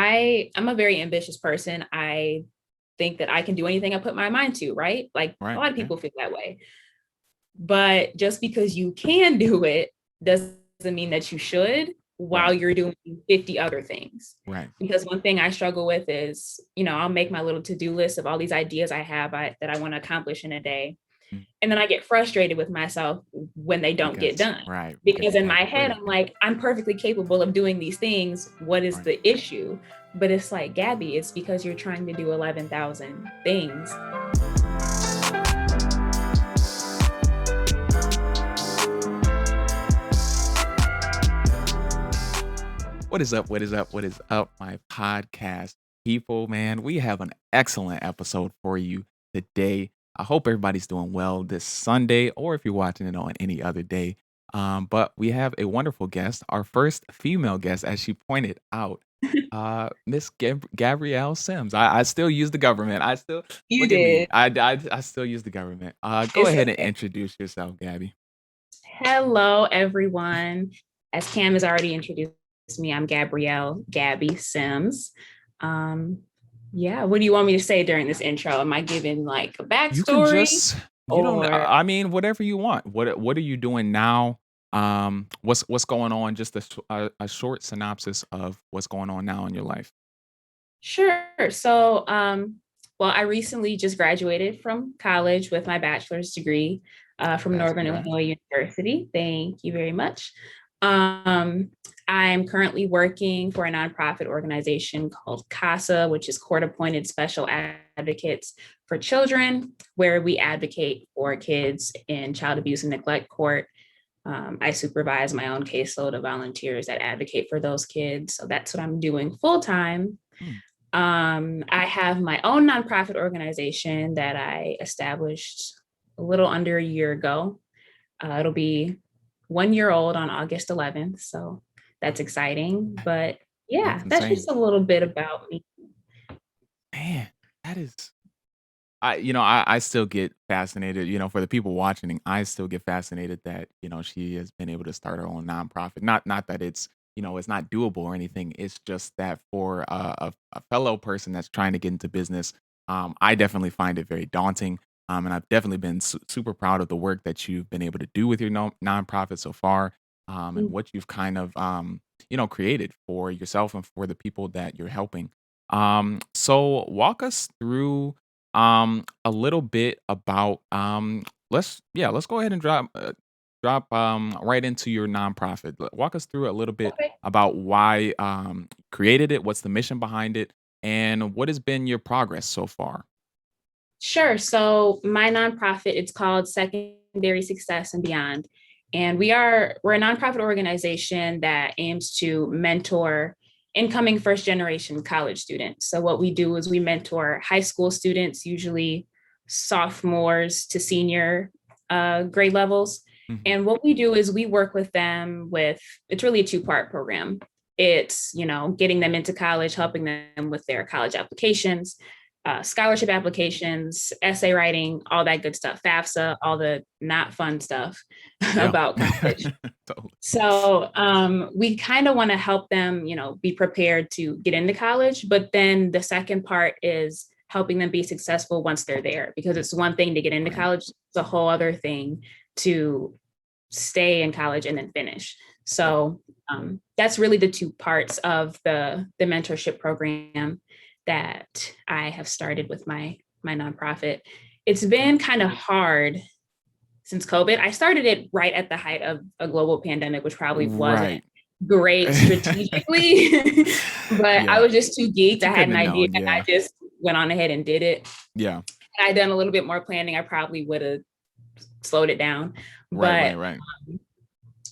I'm a very ambitious person. I think that I can do anything I put my mind to, right? Like a Right. lot of Yeah. people feel that way. But just because you can do it doesn't mean that you should while Right. you're doing 50 other things. Right. Because one thing I struggle with is, I'll make my little to-do list of all these ideas that I want to accomplish in a day. Mm. And then I get frustrated with myself when they don't get Because done. right, because Because you in my haven't head, quit. I'm like, I'm perfectly capable of doing these things. What is Right. the issue? But it's like, Gabby, it's because you're trying to do 11,000 things. What is up? What is up? What is up, my podcast people, man? We have an excellent episode for you today. I hope everybody's doing well this Sunday, or if you're watching it on any other day. But we have a wonderful guest, our first female guest, as she pointed out, Miss Gabrielle Sims. I still use the government. I still You look at me. did. I still use the government. Go It's ahead and okay. introduce yourself, Gabby. Hello, everyone. As Cam has already introduced me, I'm Gabby Sims. Um, yeah, what do you want me to say during this intro? Am I giving like a You can backstory just you don't or I mean, whatever you want. What are you doing now? What's going on? Just a short synopsis of what's going on now in your life. sure? Well, I recently just graduated from college with my bachelor's degree from Congrats, Northern congrats. Illinois University. Thank you very much. Um, I'm currently working for a nonprofit organization called CASA, which is Court Appointed Special Advocates for Children, where we advocate for kids in child abuse and neglect court. I supervise my own caseload of volunteers that advocate for those kids. So that's what I'm doing full time. Hmm, I have my own nonprofit organization that I established a little under a year ago. It'll be 1 year old on August 11th. So that's exciting. But that's yeah, that's insane. just a little bit about me. Man, that is I still get fascinated, for the people watching, I still get fascinated that, she has been able to start her own nonprofit. Not that it's not doable or anything. It's just that for a fellow person that's trying to get into business, I definitely find it very daunting. And I've definitely been super proud of the work that you've been able to do with your nonprofit so far, and what you've kind of, created for yourself and for the people that you're helping. So walk us through a little bit about let's go ahead and drop right into your nonprofit. Walk us through a little bit Okay. about why you created it, what's the mission behind it, and what has been your progress so far. Sure. So my nonprofit, it's called Secondary Success and Beyond. And we're a nonprofit organization that aims to mentor incoming first generation college students. So what we do is we mentor high school students, usually sophomores to senior grade levels. Mhm. And what we do is we work with them with, it's really a two-part program. It's, getting them into college, helping them with their college applications, scholarship applications, essay writing, all that good stuff, FAFSA, all the not fun stuff Yeah. about college. Totally. So we kind of want to help them, be prepared to get into college. But then the second part is helping them be successful once they're there, because it's one thing to get into Right. college, it's a whole other thing to stay in college and then finish. Yeah. So that's really the two parts of the mentorship program that I have started with my nonprofit. It's Okay. been kind of hard since COVID. I started it right at the height of a global pandemic, which probably wasn't Right. great strategically, but I Yeah. was just too geeked. But you I had couldn't an have idea known. and I Yeah. just went on ahead and did it. Yeah. Had I done a little bit more planning, I probably would have slowed it down. Right. Right.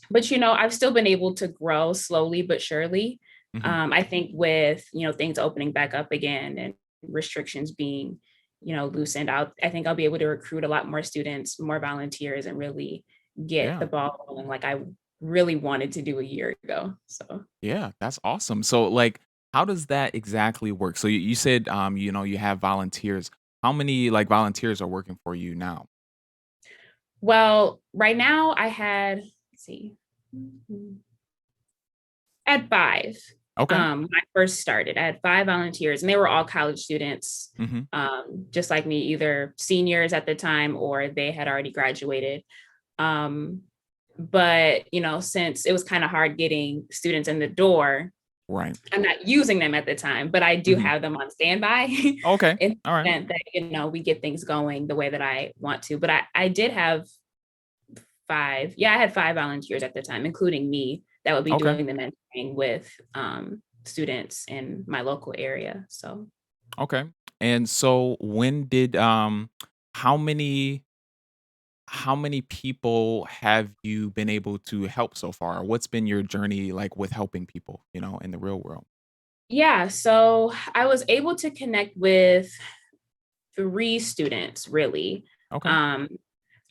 But Right. I've still been able to grow slowly but surely. Hmm. I think with things opening back up again and restrictions being loosened out, I think I'll be able to recruit a lot more students, more volunteers, and really get Yeah. the ball rolling like I really wanted to do a year ago. So Yeah, that's awesome. So, like, how does that exactly work? So you said, you have volunteers. How many like volunteers are working for you now? well, right now I had, let's see, at five. Okay. When I first started. I had 5 volunteers, and they were all college students, Mhm. just like me, either seniors at the time or they had already graduated. Um, but since it was kind of hard getting students in the door, Right. I'm not using them at the time, but I do Mhm. have them on standby Okay. in All the right. event that we get things going the way that I want to. But I did have five. Yeah, I had 5 volunteers at the time, including me, that would be Okay. doing the mentoring with students in my local area. So Okay. And so when did how many how many people have you been able to help so far? What's been your journey like with helping people, in the real world? yeah, so I was able to connect with 3 students really. Okay. Um,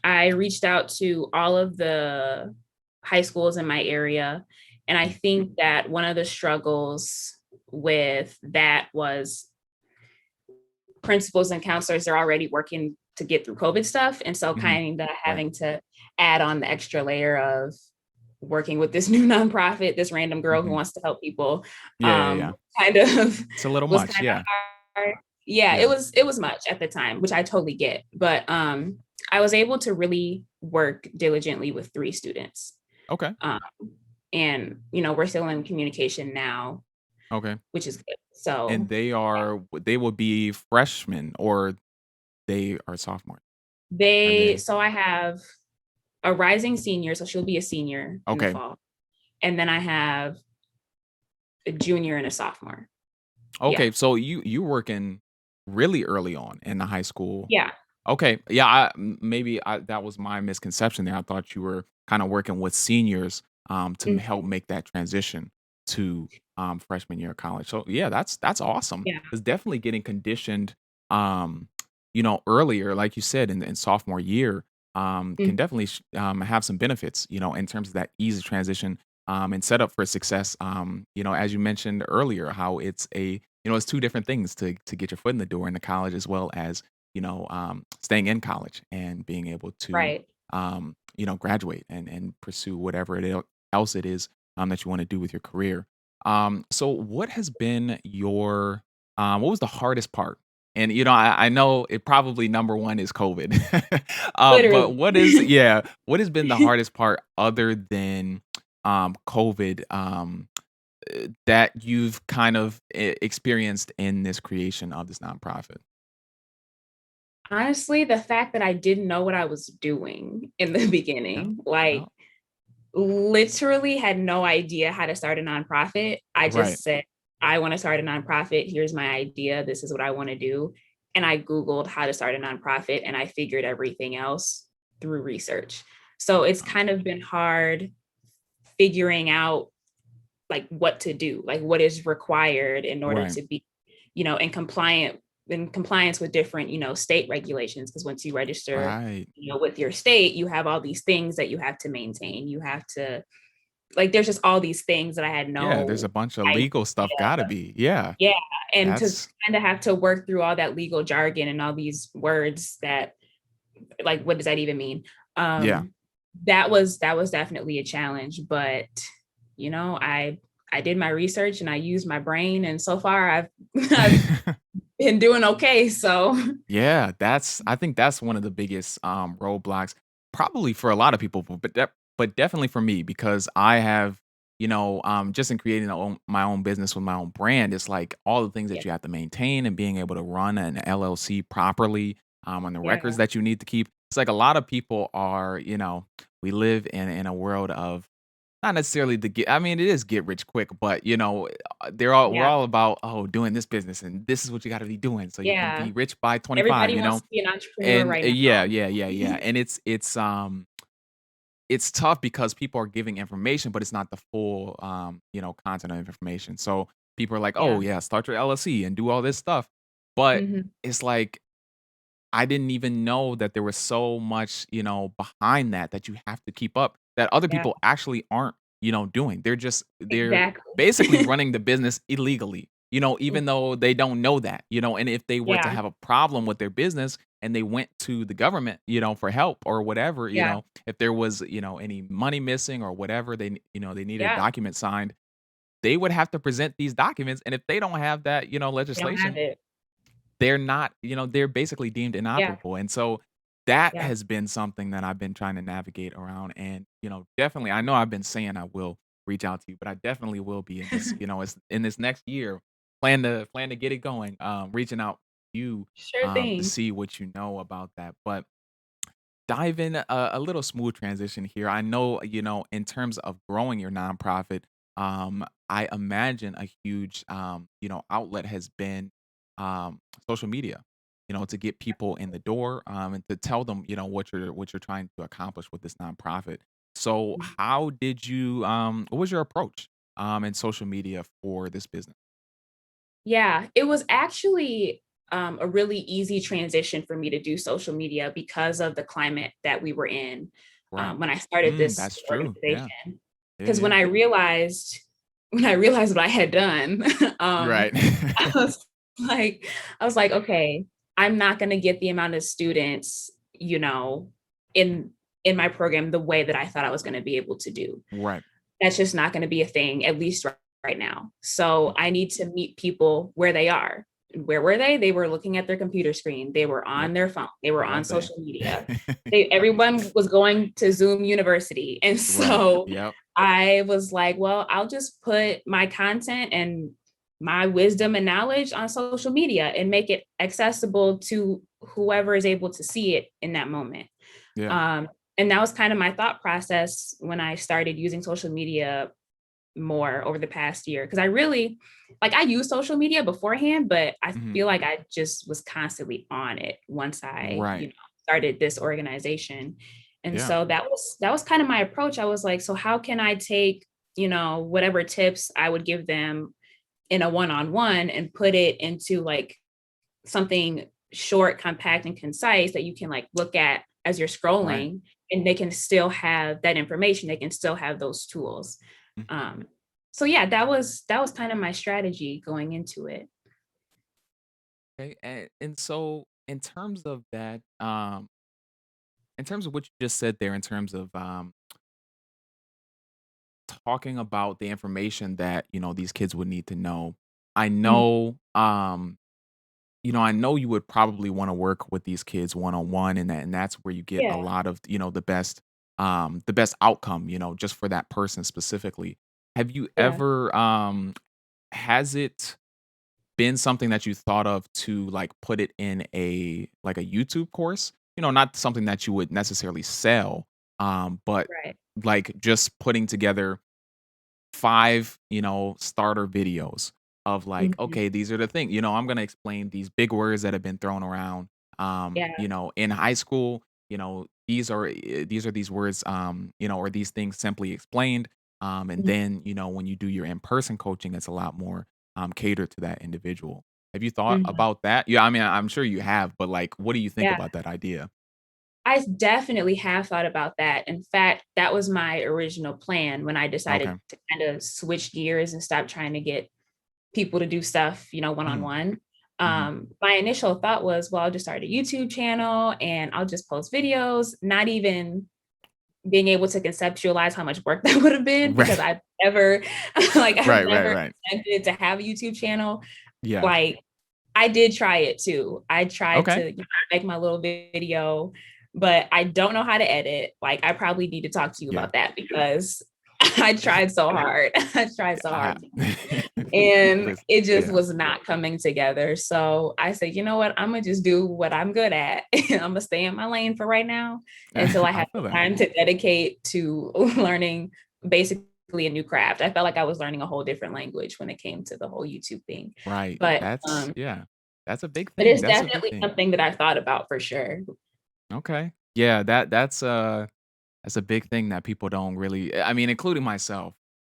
I reached out to all of the high schools in my area. And I Mm. think that one of the struggles with that was principals and counselors are already working to get through COVID stuff. And so Mhm. kind of Right. having to add on the extra layer of working with this new nonprofit, this random girl who Mhm. wants to help people, Yeah, yeah, yeah. kind of It's a little was much, kind of yeah. hard. Yeah, it Yeah. was much at the time, which I totally get. But I was able to really work diligently with 3 students. Okay. Um, and we're still in communication now, Okay. which is good. And So they will be freshmen or they are sophomore? Are they so I have a rising senior, so she'll be a senior in the Okay. fall. And then I have a junior and a sophomore. Yeah. Okay, so you working really early on in the high school. Yeah. Okay, yeah, maybe that was my misconception there. I thought you were kinda working with seniors, to help Mhm. make that transition to, freshman year of college. So, yeah, that's awesome. Yeah. It's definitely getting conditioned, um, earlier, like you said, in sophomore year, Mhm. can definitely have some benefits, in terms of that easy transition, and set up for success. As you mentioned earlier, how it's 2 different things to get your foot in the door in the college as well as staying in college and being able to, Right. graduate and pursue whatever else it is that you want to do with your career. So, what has been what was the hardest part? And I know it probably number one is COVID, but Literally. what has been the hardest part other than COVID that you've kind of experienced in this creation of this nonprofit? Honestly, the fact that I didn't know what I was doing in the Yeah. beginning, Yeah. like literally had no idea how to start a nonprofit. I Right. just said, I want to start a nonprofit. Here's my idea. This is what I want to do. And I Googled how to start a nonprofit and I figured everything else through research. So it's Uh, kind of been hard figuring out like what to do, like what is required in order right. to be, in compliance with different, state regulations. Because once you register, Right. with your state, you have all these things that you have to maintain. You have to like there's just all these things that I had Yeah, there's no a bunch of idea. legal stuff gotta be. Yeah. Yeah. And to That's kind of have to work through all that legal jargon and all these words that like what does that even mean? yeah. Um that was definitely a challenge, but I did my research and I used my brain and so far I've I've been doing okay. So Yeah, I think that's one of the biggest, roadblocks probably for a lot of people, but definitely for me because I have, just in creating my own business with my own brand, it's like all the things yeah, that you have to maintain and being able to run an LLC properly, and the records yeah, that you need to keep. It's like a lot of people are, we live in a world of not necessarily the get I mean, it is get rich quick, but, we're yeah, all about, "Oh, doing this business, and this is what you gotta be doing so you can yeah. be rich by 25," Everybody wants to be an entrepreneur And right yeah, now. yeah, yeah, yeah, and it's tough because people are giving information, but it's not the full, content of information, so people are like, "Oh, Yeah. yeah, start your LLC and do all this stuff," but Mhm. it's like I didn't even know that there was so much, behind that you have to keep up that other Yeah, people actually aren't, doing. They're exactly. basically running the business illegally, even though they don't know that, and if they were to Yeah, have a problem with their business and they went to the government, for help or whatever, yeah, if there was, any money missing or whatever, they needed a yeah, document signed, they would have to present these documents, and if they don't have that, They don't have legislation, it. they're not, they're basically deemed Yeah. inoperable, and so that Yeah. has been something that I've been trying to navigate around, and, definitely I know I've been saying I will reach out to you, but I definitely will be in this, it's in this next year, plan to get it going, reaching out to you, Sure to thing. see what you know about that, but dive in a little smooth transition here. I know, in terms of growing your nonprofit, I imagine a huge, outlet has been social media. To get people in the door, and to tell them, what you're trying to accomplish with this nonprofit. So, how did you? What was your approach in social media for this business? Yeah, it was actually a really easy transition for me to do social media because of the climate that we were in Right. when I started this That's true. Yeah. organization. Yeah. Because Yeah. when I realized what I had done, Right. I was like, I was like, okay, I'm not going to get the amount of students, in in my program the way that I thought I was going to be able to do. Right. That's just not going to be a thing, at least right now. So I need to meet people where they are. Where were they? They were looking at their computer screen. They were Yep. on their phone. They were on All day. social media. Everyone was going to Zoom University. And Right. so Yep. I was like, well, I'll just put my content and my wisdom and knowledge on social media and make it accessible to whoever is able to see it in that moment. Yeah. Um, and that was kind of my thought process when I started using social media more over the past year. Cause I really I used social media beforehand, but I Mhm. feel like I just was constantly on it once I, Right. started this organization. And Yeah. so that was kind of my approach. I was like, so how can I take, whatever tips I would give them in a one-on-one and put it into something short, compact, and concise that you can look at as you're Right. scrolling, and they can still have that information. They can still have those tools. Mhm. Um, so yeah, that was kind of my strategy going into it. Okay. And so in terms of that, in terms of what you just said there, in terms of talking about the information that, these kids would need to know, I Mhm. know I know you would probably wanna work with these kids one on one, and that's where you get a Yeah, lot of, the best outcome, just for that person specifically. Have you yeah, ever, has it been something that you thought of to, like, put it in a YouTube course? Not something that you would necessarily sell, but, right. like, just putting together 5, starter videos of like, Mhm. okay, these are the things, I'm going to explain these big words that have been thrown around. Yeah. In high school, these are these words, or these things simply explained. And Mhm. then, when you do your in-person coaching, it's a lot more catered to that individual. Have you thought Mhm. about that? Yeah, I mean, I'm sure you have, but like, what do you think Yeah. about that idea? I definitely have thought about that. In fact, that was my original plan when I decided Okay. to kind of switch gears and stop trying to get people to do stuff, one on Mm, one. mhm. My initial thought was, well, I'll just start a YouTube channel and I'll just post videos, not even being able to conceptualize how much work that would have been because Right. I've never, I've Right. Right. never Right. attempted to have a YouTube channel. Yeah. Like, I did try it too. I tried Okay. to make my little video, but I don't know how to edit. I probably need to talk to you Yeah. about that because I tried so hard. I tried so I hard and listen, it just yeah. was not coming together. So I said, you know what? I'm gonna just do what I'm good at. I'm gonna stay in my lane for right now until I I have feel the that. time to dedicate to learning basically a new craft. I felt like I was learning a whole different language when it came to the whole YouTube thing. Right. But That's yeah. That's a big but thing, it's that's a big definitely thing. something that I thought about for sure. Okay. Yeah, that's a big thing that people don't really I mean, including myself,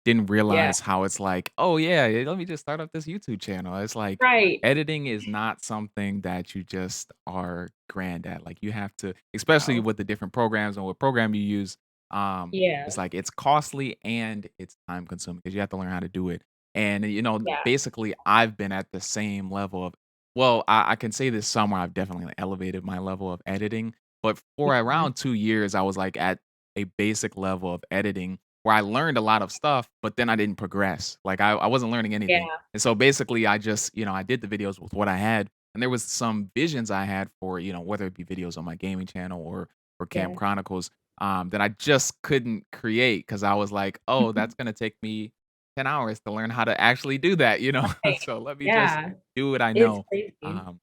didn't Yeah. realize how it's like, "Oh, yeah, let me just start up this YouTube channel." It's like, Right. editing is not something that you just are grand at, like, you have to especially Oh, with the different programs and what program you use, it's yeah. like, it's costly and it's time consuming because you have to learn how to do it, and, Yeah. basically, I've been at the same level of well, I can say this somewhere I've definitely, like, elevated my level of editing, but for Mhm. around 2 years, I was, like, at a basic level of editing, where I learned a lot of stuff, but then I didn't progress. Like I wasn't learning anything. Yeah, And so basically I just, I did the videos with what I had. And there was some visions I had for, whether it be videos on my gaming channel or for Camp yeah. Chronicles, that I just couldn't create because I was like, oh, that's gonna take me 10 hours to learn how to actually do that. Right. So let me just Yeah, do what I it's know. crazy. Um,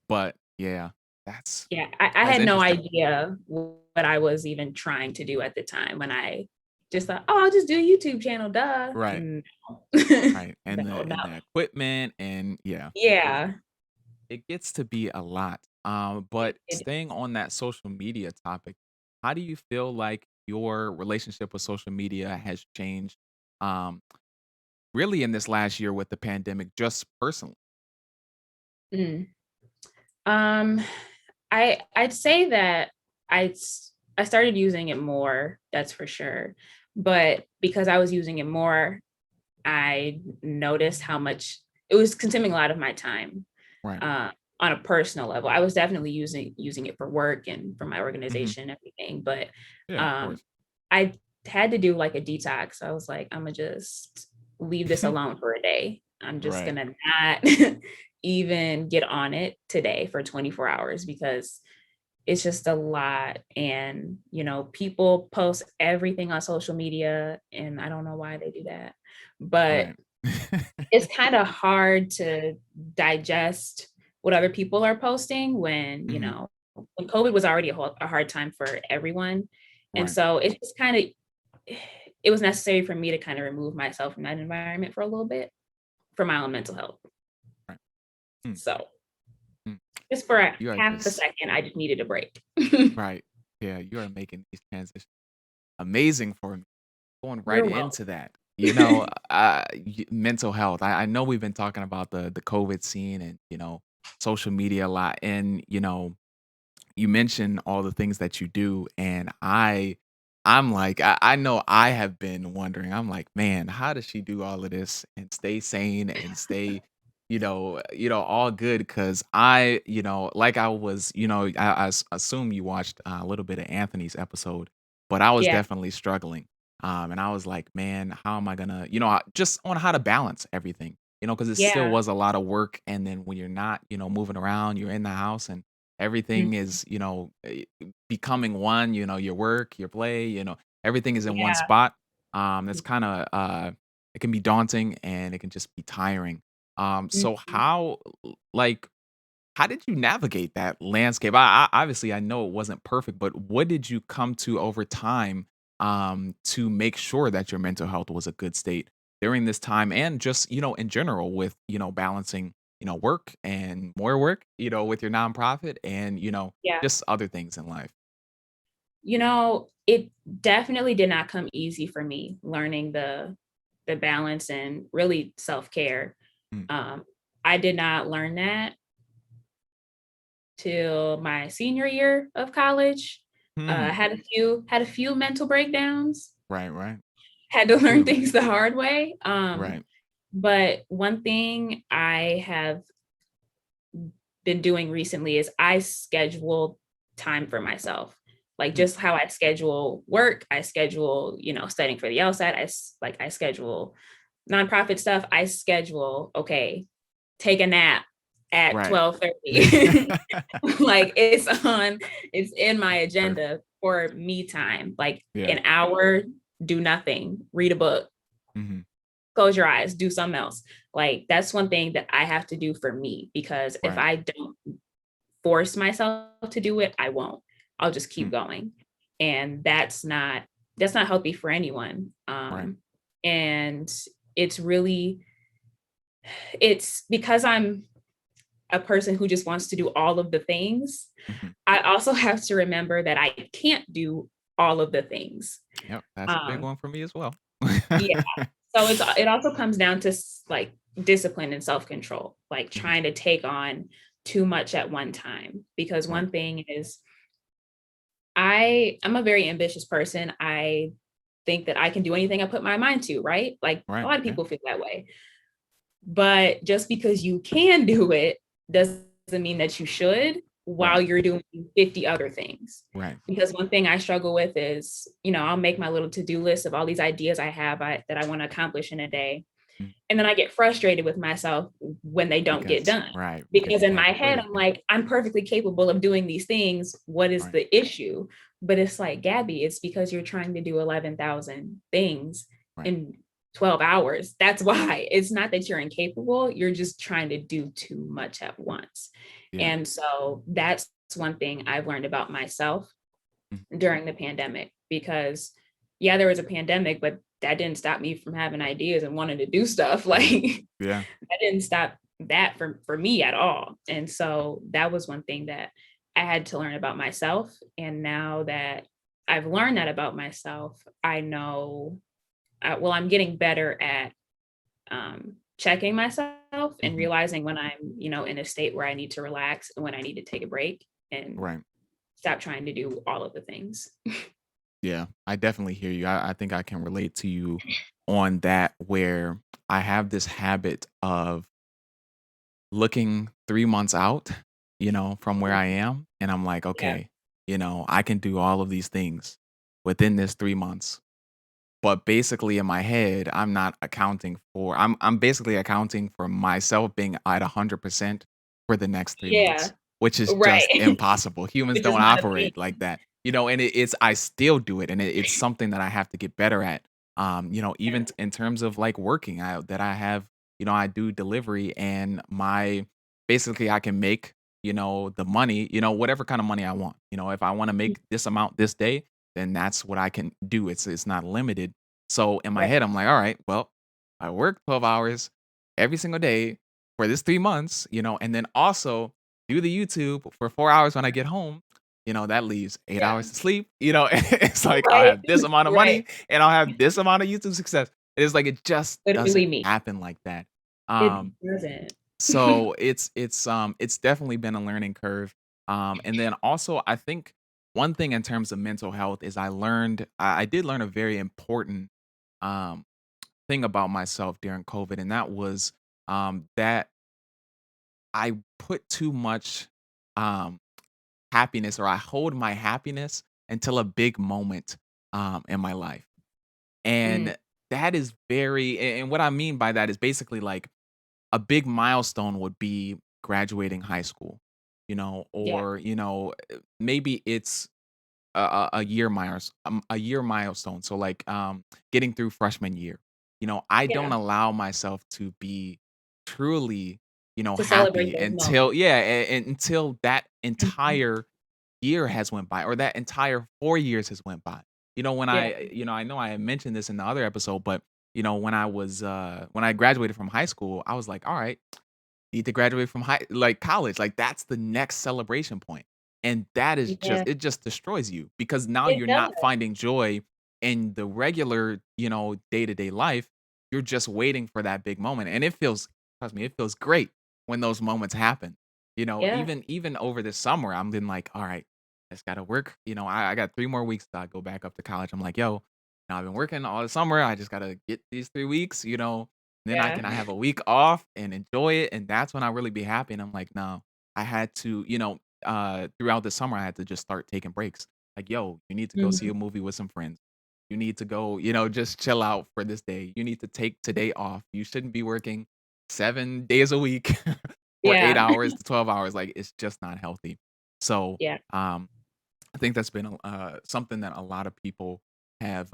but yeah, that's Yeah, I that's had no interesting. idea what I was even trying to do at the time when I just thought, "Oh, I'll just do a YouTube channel, duh." Right. No. Right, No, and the no. and the equipment and yeah, Yeah. it gets to be a lot. But It staying on that social media topic, how do you feel like your relationship with social media has changed, um, really in this last year with the pandemic, just personally? mm. Um, I'd say that I started using it more, that's for sure. But because I was using it more, I noticed how much it was consuming a lot of my time. Right. uh, on a personal level. I was definitely using it for work and for my Mhm. organization and everything, but Yeah, of um, course. I had to do like a detox. I was like, I'm gonna just leave this alone for a day. I'm just Right, gonna not even get on it today for 24 hours because it's just a lot. And people post everything on social media, and I don't know why they do that, but right. it's kind of hard to digest what other people are posting when, Mhm. when COVID was already a hard time for everyone. And Right, so it's just kind of, it was necessary for me to kind of remove myself from that environment for a little bit for my own mental health. right. Mm, So mm. just for a You are half a just second, I just needed a break. right. Yeah, you are making these transitions amazing for me. Going right You're into welcome. that, mental health. I know we've been talking about the COVID scene and social media a lot, and you mentioned all the things that you do, and I'm like, I know I have been wondering. I'm like, man, how does she do all of this and stay sane and stay, all good? Because like I was, assume you watched a little bit of Anthony's episode, but I was Yeah. definitely struggling. And I was like, man, how am I gonna, just on how to balance everything, because it still Yeah. was a lot of work. And then when you're not, moving around, you're in the house and everything Mhm. is, becoming one, your work, your play, everything is in one Yeah. spot. That's kind of it can be daunting and it can just be tiring. So Mhm. like how did you navigate that landscape? I obviously I know it wasn't perfect, but what did you come to over time to make sure that your mental health was a good state during this time and just, in general with, balancing, work and more work, with your nonprofit and, Yeah. just other things in life. It definitely did not come easy for me learning the balance and really self-care. Mm, Um, I did not learn that till my senior year of college. hmm. Had a few mental breakdowns. Right, right. Had to learn Clearly. things the hard way. Right. But one thing I have been doing recently is I schedule time for myself. Like Mm, just how I schedule work, I schedule, studying for the LSAT, I schedule nonprofit stuff, I schedule, okay, take a nap at right. 12:30. Like it's in my agenda for me time. Like Yeah. an hour, do nothing, read a book, Hmm. close your eyes, do something else. Like that's one thing that I have to do for me because if Right. I don't force myself to do it, I won't. I'll just keep Mm, going. And that's not healthy for anyone. right. And it's really it's because I'm a person who just wants to do all of the things. Hmm. I also have to remember that I can't do all of the things. Yep. That's a big Um, one for me as well. yeah. So it also comes down to like discipline and self-control, like Mhm. trying to take on too much at one time. Because Right. one thing is I'm a very ambitious person. I think that I can do anything I put my mind to, right? Like a Right. lot of Yeah. people feel that way. But just because you can do it doesn't mean that you should. while Right. you're doing 50 other things. Right. Because one thing I struggle with is, I'll make my little to-do list of all these ideas I have that I want to accomplish in a day. Mm. And then I get frustrated with myself when they don't get Because done. right, because Because you in my haven't head, started I'm yet. like, I'm perfectly capable of doing these things. What is Right. the issue? But it's like, Gabby, it's because you're trying to do 11,000 things Right. in 12 hours. That's why. It's not that you're incapable, you're just trying to do too much at once. Yeah. And so that's one thing I've learned about myself Mhm. during the pandemic, because yeah, there was a pandemic, but that didn't stop me from having ideas and wanting to do stuff. Like Right. Yeah. that didn't stop that for me at all. And so that was one thing that I had to learn about myself. And now that I've learned that about myself, I know, well, I'm getting better at checking myself and Mhm. realizing when I'm, in a state where I need to relax and when I need to take a break and Right. stop trying to do all of the things. Yeah, I definitely hear you. I think I can relate to you on that, where I have this habit of looking 3 months out, from where I am. And I'm like, Yeah. okay, I can do all of these things within this 3 months. But basically in my head, I'm not accounting for I'm basically accounting for myself being at 100% for the next 3 months, Yeah. which is just Right. impossible. Humans Which is don't not a thing. operate like that. And it's I still do it, and it's something that I have to get better at. Even Yeah. in terms of like working, I have, I do delivery, and my basically I can make, the money, whatever kind of money I want. If I want to make this amount this day, then that's what I can do. It's not limited. So in my Right. head, I'm like, all right, well, I work 12 hours every single day for this 3 months, and then also do the YouTube for 4 hours when I get home. That leaves 8 hours Yeah. to sleep. It's like I'll Right. have this amount of Right. money and I'll have this amount of YouTube success. It's like it just doesn't Literally me. happen like that. It Um, doesn't. so it's definitely been a learning curve. And then also I think one thing in terms of mental health is I did learn a very important um thing about myself during COVID, and that was that I put too much um happiness, or I hold my happiness until a big moment in my life. Mm, And that is and what I mean by that is basically like a big milestone would be graduating high school, yeah. or maybe it's a a year milestone. So like getting through freshman year. I don't Yeah. allow myself to be truly, To celebrate happy those moments. until yeah, until that Mhm. entire year has went by, or that entire 4 years has went by. When Yeah. I know I had mentioned this in the other episode, but when I graduated from high school, I was like, all right, need to graduate from college. Like that's the next celebration point. And that is Yeah. just it just destroys you, because now It you're does. not finding joy in the regular, day-to-day life. You're just waiting for that big moment. And it feels, trust me, it feels great when those moments happen. Yeah. Even over this summer, I'm been like, all right, I just gotta work. I got 3 more weeks to go back up to college. I'm like, yo, I've been working all the summer. I just gotta get these 3 weeks, then Yeah. I have a week off and enjoy it, and that's when I really be happy. And I'm like, no, I had to, throughout the summer, I had to just start taking breaks. Like, yo, you need to go see a Mhm. movie with some friends. You need to go, just chill out for this day. You need to take today off. You shouldn't be working 7 days a week for eight Yeah. hours to 12 hours. Like, it's just not healthy. So, Yeah. I think that's been something that a lot of people have,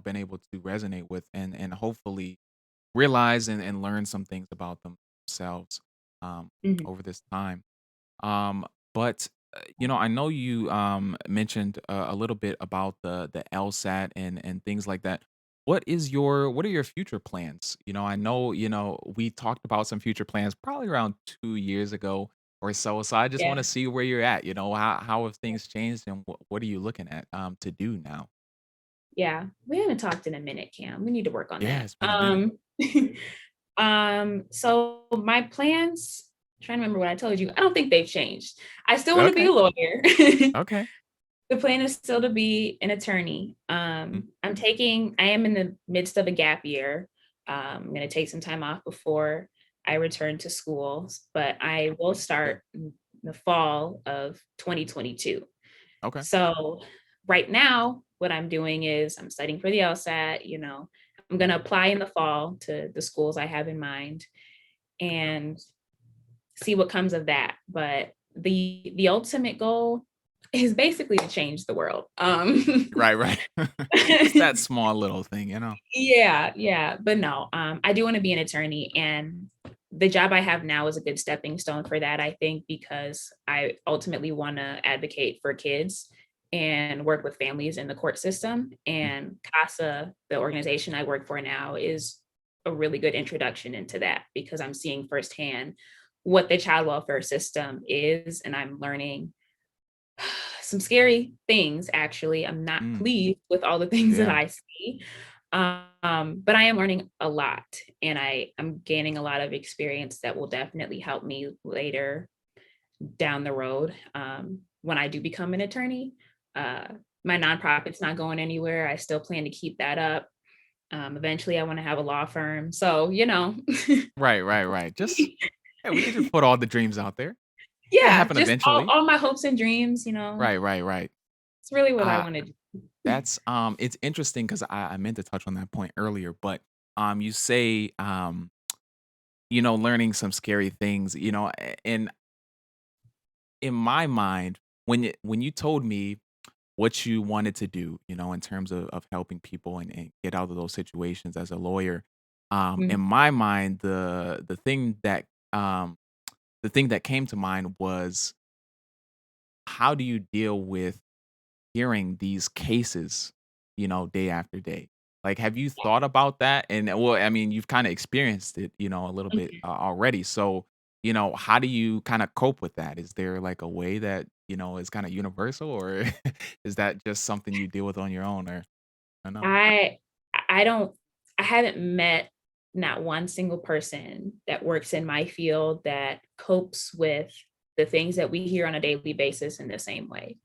been able to resonate with, and hopefully realize and learn some things about themselves um, Mhm. over this time. But I know you mentioned a little bit about the LSAT and things like that. What are your future plans? I know we talked about some future plans probably around 2 years ago or so. So I just want Yeah. to see where you're at. How have things changed, and what are you looking at to do now? Yeah. We haven't talked in a minute, Cam. We need to work on Yeah, that. it's been a minute. So my plans, trying to remember what I told you. I don't think they've changed. I still want to be Okay. a lawyer. Okay. The plan is still to be an attorney. Mm. I am in the midst of a gap year. I'm going to take some time off before I return to school, but I will Yeah. start the fall of 2022. Okay. So right now, what I'm doing is I'm studying for the LSAT. I'm going to apply in the fall to the schools I have in mind and see what comes of that. But the ultimate goal is basically to change the world. Right, right. Just that small little thing, you know? Yeah, yeah, but no, I do want to be an attorney, and the job I have now is a good stepping stone for that, I think, because I ultimately want to advocate for kids and work with families in the court system. Mm, And CASA, the organization I work for now, is a really good introduction into that because I'm seeing firsthand what the child welfare system is, and I'm learning some scary things. Actually, I'm not mm, pleased with all the things that yeah, I see, but I am learning a lot, and I'm gaining a lot of experience that will definitely help me later down the road, when I do become an attorney. uh, my nonprofit's not going anywhere. I still plan to keep that up. Eventually I want to have a law firm, so right, right, right. Just yeah, we could just put all the dreams out there. It'll yeah, happen just all, eventually. all my hopes and dreams. Right, right, right. It's really what I Uh, want to do. that's it's interesting because I meant to touch on that point earlier, but you say learning some scary things, and in my mind, when you told me what you wanted to do, in terms of helping people and get out of those situations as a lawyer, in Mhm. my mind, um the thing that came to mind was how do you deal with hearing these cases, day after day? Like, have you thought about that? And well, I mean, you've kind of experienced it, a little bit Mhm. already. So, how do you kind of cope with that? Is there like a way that, is kind of universal, or is that just something you deal with on your own? Or I don't know. I I don't I haven't met not one single person that works in my field that copes with the things that we hear on a daily basis in the same way.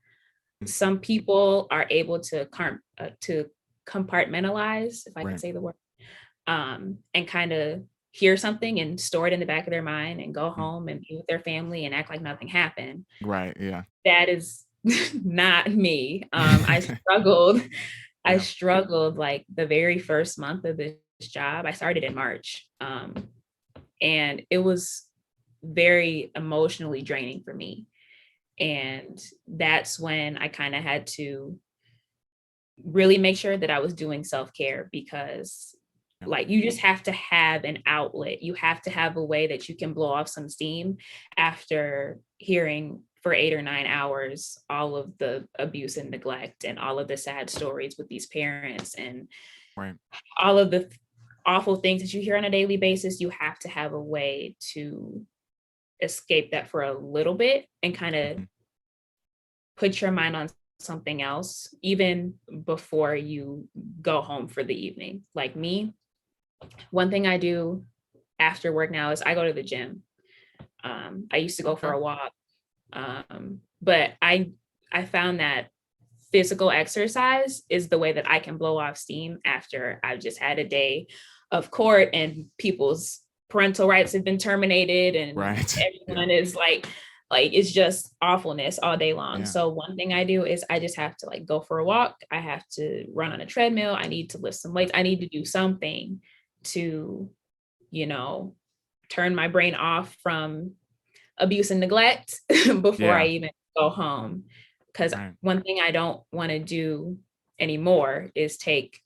Mm, Some people are able to compartmentalize, if I can right. say the word, and kind of hear something and store it in the back of their mind and go Mm, home and be with their family and act like nothing happened. right. Yeah. That is not me. I Yeah. struggled like the very first month of this job. I started in March. And it was very emotionally draining for me. And that's when I kind of had to really make sure that I was doing self-care because Yeah. like you just have to have an outlet. You have to have a way that you can blow off some steam after hearing for 8 or 9 hours all of the abuse and neglect and all of the sad stories with these parents and Right. all of the awful things that you hear on a daily basis. You have to have a way to escape that for a little bit and kind of Mhm. put your mind on something else even before you go home for the evening. Like me, one thing I do after work now is I go to the gym. I used to go for Okay. a walk, but I found that physical exercise is the way that I can blow off steam after I've just had a day of court and people's parental rights have been terminated and Right. Yeah. everyone is like it's just awfulness all day long. Yeah. So one thing I do is I just have to like go for a walk. I have to run on a treadmill. I need to lift some weights. I need to do something to, you know, turn my brain off from abuse and neglect before I Yeah. even go home. Because Right. one thing I don't want to do anymore is take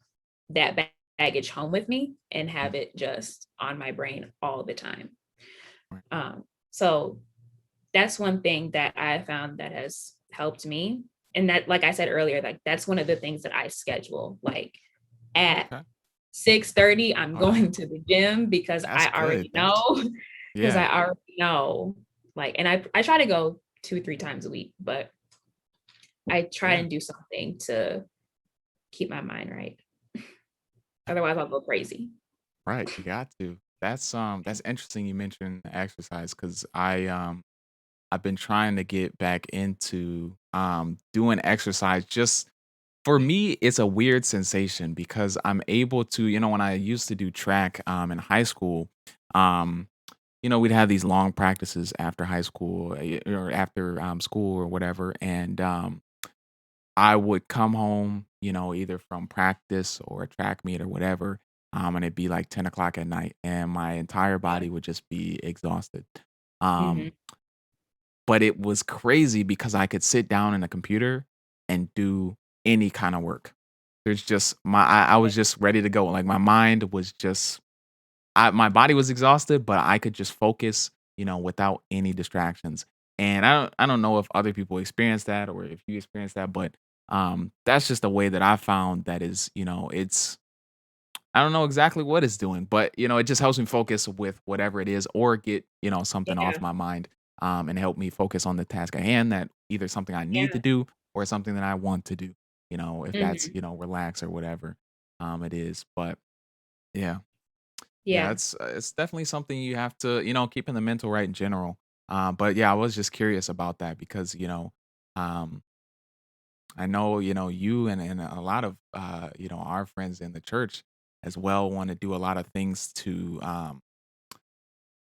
that baggage home with me and Mm, have it just on my brain all the time. right. So that's one thing that I found that has helped me. And that, like I said earlier, like that's one of the things that I schedule. Like at Okay. 6:30, I'm Oh, going damn. to the gym because That's I good. already That's know, because yeah. I already know, like, and I try to go 2, 3 times a week, but I try Yeah. and do something to keep my mind right. Otherwise, I'll go crazy. Right. You got to. That's interesting you mentioned exercise because I've been trying to get back into doing exercise. Just for me, it's a weird sensation because I'm able to, when I used to do track in high school, um we'd have these long practices after high school, or after school or whatever, and I would come home, either from practice or a track meet or whatever, and it'd be like 10 o'clock at night, and my entire Yeah. body would just be exhausted. Um, Mhm. but it was crazy because I could sit down in a computer and do any kind of work. There's just I was just ready to go. Like my mind was just my body was exhausted, but I could just focus, without any distractions. And I don't know if other people experience that or if you experience that, but that's just a way that I found that is, it's I don't know exactly what it's doing, but it just helps me focus with whatever it is or get, something off Yeah. my mind and help me focus on the task at hand that either something I need to Yeah. do or something that I want to do, if that's, Mhm. relax or whatever it is. But yeah. Yeah, Yeah. it's definitely something you have to, keeping the mental right in general. But yeah, I was just curious about that because, um, I know, you and a lot of our friends in the church as well want to do a lot of things to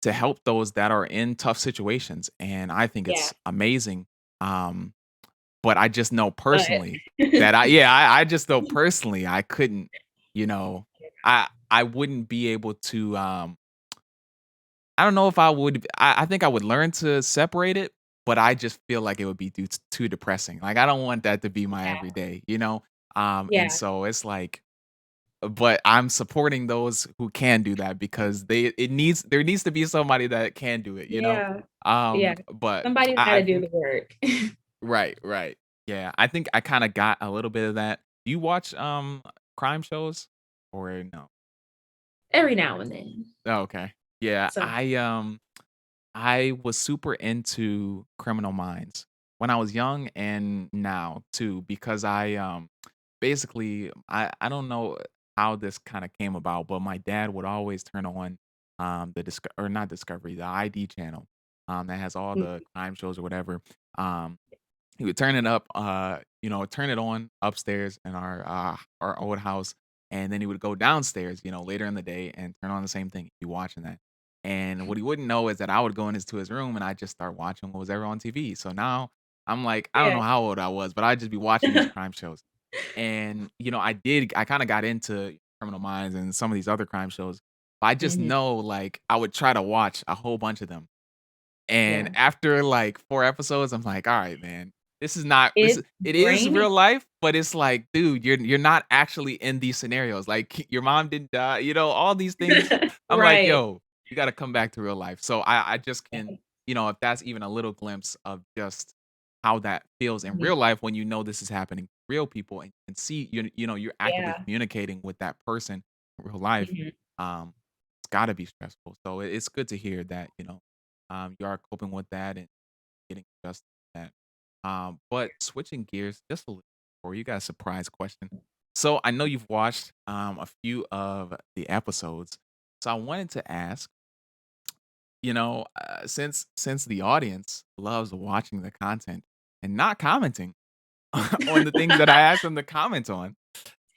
help those that are in tough situations. And I think Yeah. it's amazing. Um, but I just know But personally that I just know personally I couldn't, you know, I wouldn't be able to I don't know if I would I think I would learn to separate it, but I just feel like it would be too depressing. Like, I don't want that to be my yeah. everyday, and Yeah. so it's like but I'm supporting those who can do that because there needs to be somebody that can do it, Yeah. Yeah. But Somebody's I gotta do think the work. right, right. Yeah, I think I kinda got a little bit of that. Do you watch, crime shows or no? Every now and then. Oh, okay. Yeah, So I was super into Criminal Minds when I was young and now too because basically I don't know how this kind of came about, but my dad would always turn on the or not Discovery, the ID channel that has all mm, the crime shows or whatever. Um he would turn it up, turn it on upstairs in our old house, and then he would go downstairs, later in the day and turn on the same thing. Be watching that. And what he wouldn't know is that I would go into his room and I just start watching what was ever on TV. So now I'm like, I don't yeah. know how old I was, but I'd just be watching these crime shows. And I kind of got into Criminal Minds and some of these other crime shows. But I just Mhm. know like I would try to watch a whole bunch of them and Yeah. after, like, 4 episodes, I'm like, "Alright, man. This is not this It's is it is draining. real life, but it's like, dude, you're not actually in these scenarios. Like, your mom didn't die, all these things." I'm like, Right. "Yo, you gotta come back to real life." So I just can if that's even a little glimpse of just how that feels in Mhm. real life when this is happening to real people and see you're actively Yeah. communicating with that person in real life, Mhm. um, it's gotta be stressful. So it's good to hear that, you are coping with that and getting adjusted to that. But switching gears just a little before you got a surprise question. So I know you've watched a few of the episodes. So I wanted to ask, since the audience loves watching the content and not commenting on the things that I ask them to comment on,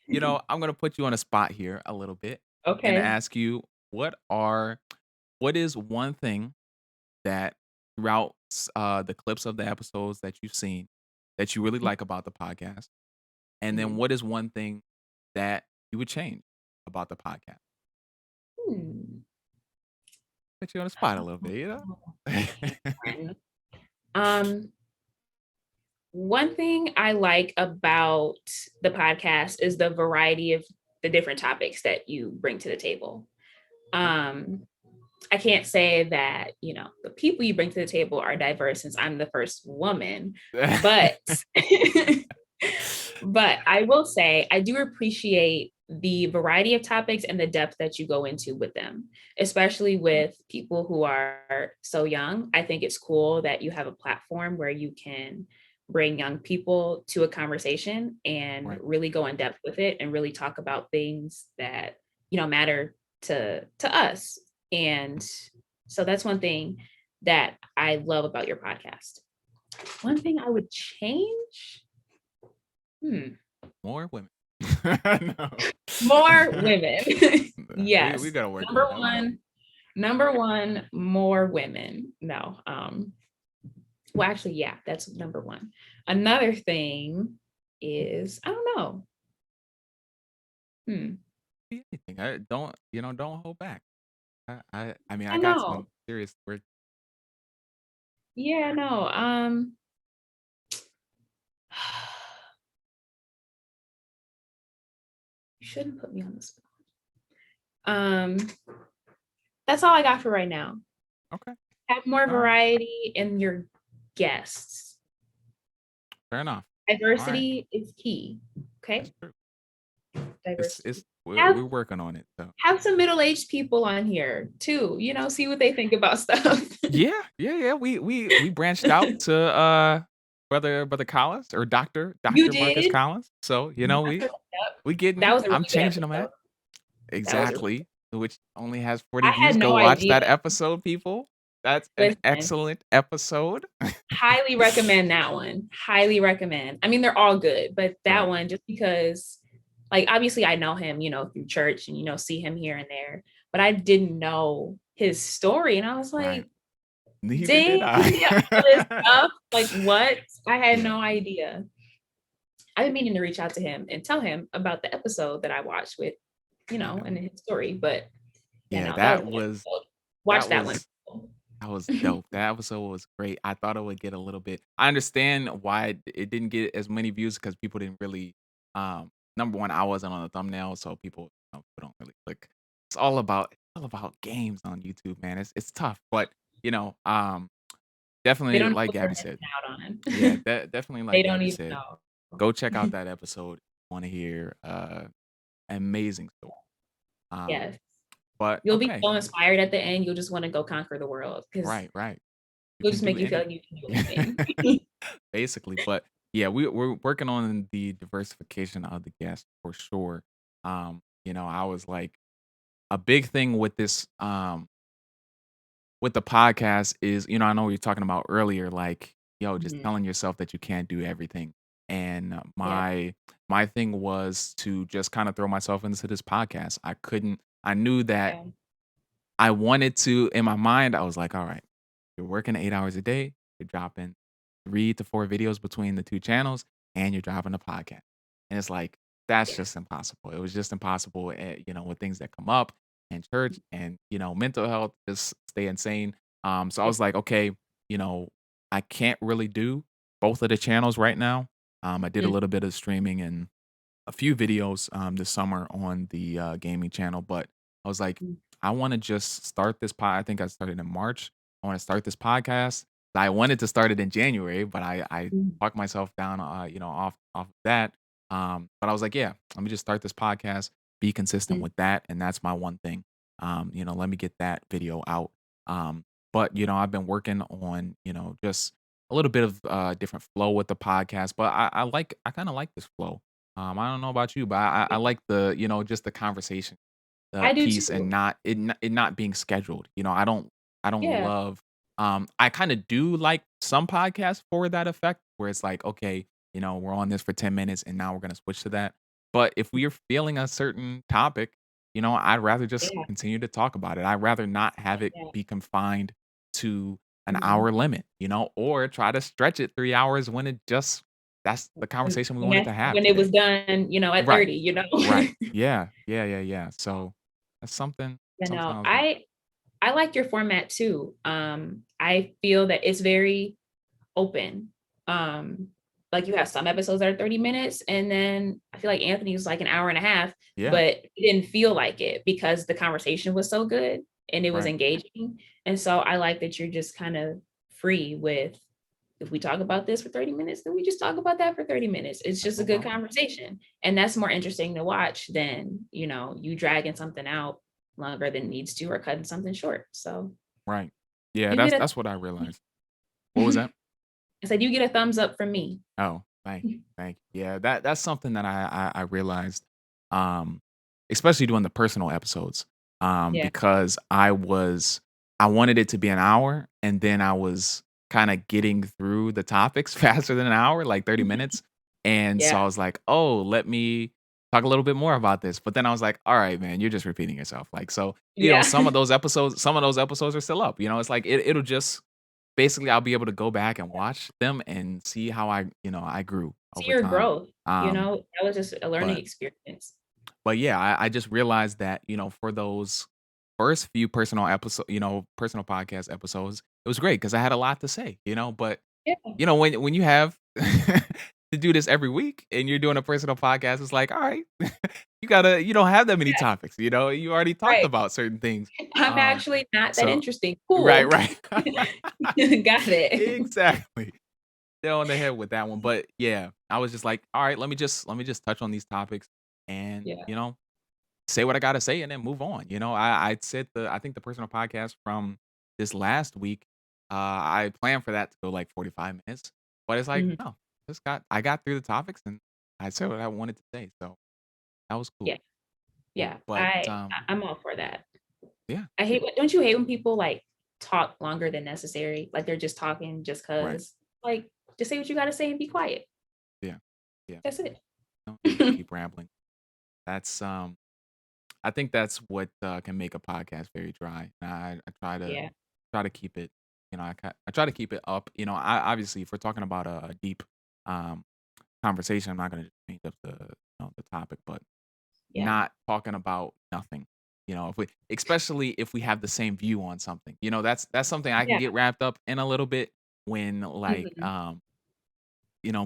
I'm gonna put you on a spot here a little bit and Okay. ask you what is one thing that throughout the clips of the episodes that you've seen that you really like about the podcast? And then Mhm. what is one thing that you would change about the podcast? Hmm. Put you on the spot a little bit, Fun. Um, One thing I like about the podcast is the variety of the different topics that you bring to the table. Um, I can't say that, the people you bring to the table are diverse since I'm the first woman, but but I will say I do appreciate the variety of topics and the depth that you go into with them, especially with people who are so young. I think it's cool that you have a platform where you can bring young people to a conversation and Right. really go in depth with it and really talk about things that matter to us. And so that's one thing that I love about your podcast. One thing I would change, hmm, More women. No. more women. We Yes. gotta work on Number that. We gotta one, Number one, more women. No. Well, actually, yeah, that's number one. Another thing is, I don't know. Hmm. Be anything. I don't, don't hold back. I mean, I I got know. some serious work. Yeah, no. You shouldn't put me on the spot. Um, that's all I got for right now. Okay. Have more All right. variety in your guests. Fair enough. All right. Diversity is key. That's Okay. true. It's Diversity. we're Have working on it. So have some middle-aged people on here too, see what they think about stuff. yeah, yeah, yeah. We branched out to brother Collins or You Doctor Marcus did. Collins. So Yep. we getting That it. was a I'm really good changing them episode. at That was really exactly, which only has 40 I views. had Go no watch idea. that episode, people. That's an Listen, excellent episode. highly recommend that one. Highly recommend. I mean, they're all good, but that Right, one just because like obviously I know him, through church and see him here and there, but I didn't know his story. And I was right. like, Neither did dang, he did all this I. stuff. Like what? I had Yeah, no idea. I've been meaning to reach out to him and tell him about the episode that I watched with, yeah, and his story. But yeah, yeah. no, that was a good episode. Watch That that one. was that was dope. That episode was great. I thought it would get a little bit. I understand why it didn't get as many views because people didn't really. Number one, I wasn't on the thumbnail, so people don't really click. It's all about games on YouTube, man. It's tough, but you know, um, They definitely don't know like what they're Gabby missing said. out on. Yeah, definitely They like don't Gabby even said. know. Go check out that episode. Want to hear amazing story. Um, Yes. but You'll be okay, so inspired at the end. You'll just want to go conquer the world because right, right. You it'll can just do make you feel like anything. you can do anything. Basically, but yeah, we're working on the diversification of the guests for sure. I was like a big thing with the podcast is, I know you're talking about earlier, like, yo, just Mhm. telling yourself that you can't do everything. And Yeah. my thing was to just kind of throw myself into this podcast. I knew that Yeah. I wanted to, in my mind, I was like, all right, you're working 8 hours a day, you're dropping 3 to 4 videos between the two channels, and you're dropping a podcast. And it's like, that's Yeah. just impossible. It was just impossible, with things that come up and church and, mental health, just stay insane. So I Yeah. was like, okay, you know, I can't really do both of the channels right now. I did a Mm, little bit of streaming and a few videos this summer on the gaming channel, but I was like, mm, I want to just start this pod. I think I started in March. I want to start this podcast. I wanted to start it in January, but I mm, talked myself down, off of that. But I was like, yeah, let me just start this podcast, be consistent mm, with that, and that's my one thing. Let me get that video out. Um, but I've been working on, just a little bit of different flow with the podcast, but I kind of like this flow. I don't know about you, but I like the, just the conversation, I do piece and too. not being scheduled. I don't Yeah. love, I kinda do like some podcasts for that effect where it's like, okay, we're on this for 10 minutes and now we're gonna switch to that. But if we're feeling a certain topic, I'd rather just Yeah. continue to talk about it. I'd rather not have it Yeah. be confined to an Mhm. hour limit, or try to stretch it 3 hours when that's the conversation we And wanted that's to have when it was today. done, at Right. 30. Right. Yeah. Yeah, yeah, yeah. So, that's something I was like, I like your format too. I feel that it's very open. Um, like you have some episodes that are 30 minutes, and then I feel like Anthony's like an hour and a half, yeah, but it didn't feel like it because the conversation was so good and it was right. engaging. And so I like that you're just kind of free with if we talk about this for 30 minutes, then we just talk about that for 30 minutes. It's That's just a no good problem. conversation. And that's more interesting to watch than, you dragging something out longer than it needs to or cutting something short. So Right. Yeah, you that's get that's what I realized. What was a that? I said you get a thumbs up from me. Oh, thank you, thank you. Yeah, that's something that I realized, um, especially doing the personal episodes, Yeah. because I wanted it to be an hour, and then I was kinda getting through the topics faster than an hour, like 30 minutes, and so Yeah. I was like, "Oh, let me talk a little bit more about this. But then I was like, all right, man, you're just repeating yourself. Like, so, Yeah. some of those episodes are still up. It's like it'll just basically I'll be able to go back and watch them and see how I grew See over your time. growth, Um, that was just a learning but experience. but yeah, I just realized that, for those first few personal podcast episodes, it was great because I had a lot to say, but Yeah, when you have to do this every week and you're doing a personal podcast, it's like, all right, you don't have that many yeah, topics, you already talked right. about certain things. I'm Um, actually not that so interesting. right, Cool. right. Got it. Exactly. They're on the head with that one. But yeah, I was just like, all right, let me just touch on these topics and, Yeah. say what I gotta say and then move on. I think the personal podcast from this last week, I planned for that to go like 45 minutes, but it's like, Mhm. no, I got through the topics and I said what I wanted to say. So that was Yeah, cool. yeah. But I'm all for that. yeah, I hate don't you hate when people, like, talk longer than necessary? Like, they're just talking just right. 'cause. Like, just say what you gotta say and be quiet. Yeah. Yeah. That's it. No need to keep rambling. That's I think that's what can make a podcast very dry. I Yeah. try to keep it, I try to keep it up. I obviously if we're talking about a deep um conversation, I'm not gonna just change up the topic, but Yeah. not talking about nothing. If we especially if we have the same view on something. That's something I can Yeah. get wrapped up in a little bit when like Mhm.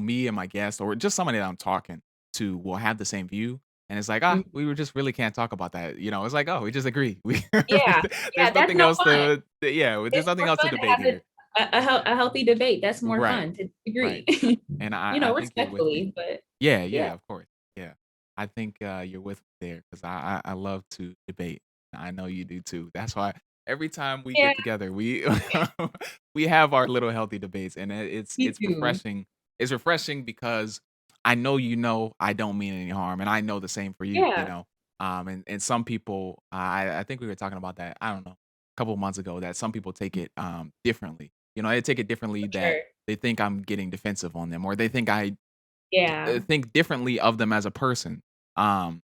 me and my guest or just somebody that I'm talking to will have the same view. And it's like, Mhm. we were just really can't talk about that. It's like, oh, we just agree. Yeah. Yeah, There's that's nothing no else fun. yeah, there's It's nothing more else to fun to debate have here. a healthy debate. That's more Right, fun to right. agree. And I think you're with me. Respectfully, but Yeah, yeah. yeah, of course. Yeah. I think you're with me there because I love to debate. I know you do too. That's why every time we Yeah, get together, we we have our little healthy debates, and me it's too. refreshing. It's refreshing because I know I don't mean any harm, and I know the same for you. Yeah, And some people, I think we were talking about that. I don't know, a couple of months ago, that some people take it differently. They take it differently for that sure. they think I'm getting defensive on them, or they think I Yeah, think differently of them as a person, right.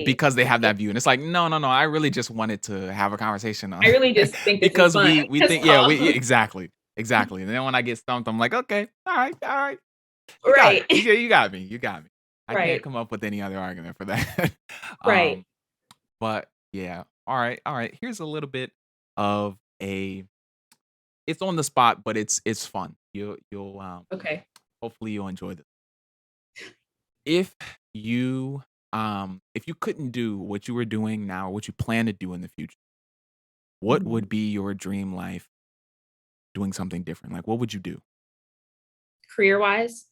because they have Yeah, that view, and it's like, "No, no, no, I really just wanted to have a conversation on." I really just think this is Because fun. we That's think, yeah, all. exactly, exactly, and then when I get stumped, I'm like, "Okay, all right, you got it. Right. You got me, you got me." I can't Right. come up with any other argument for that. Right. Um, but yeah, all right, here's a little bit of a it's on the spot, but it's fun. Okay. Hopefully you'll enjoy this. If if you couldn't do what you were doing now or what you plan to do in the future, what Mhm. would be your dream life doing something different? Like, what would you do? Career-wise?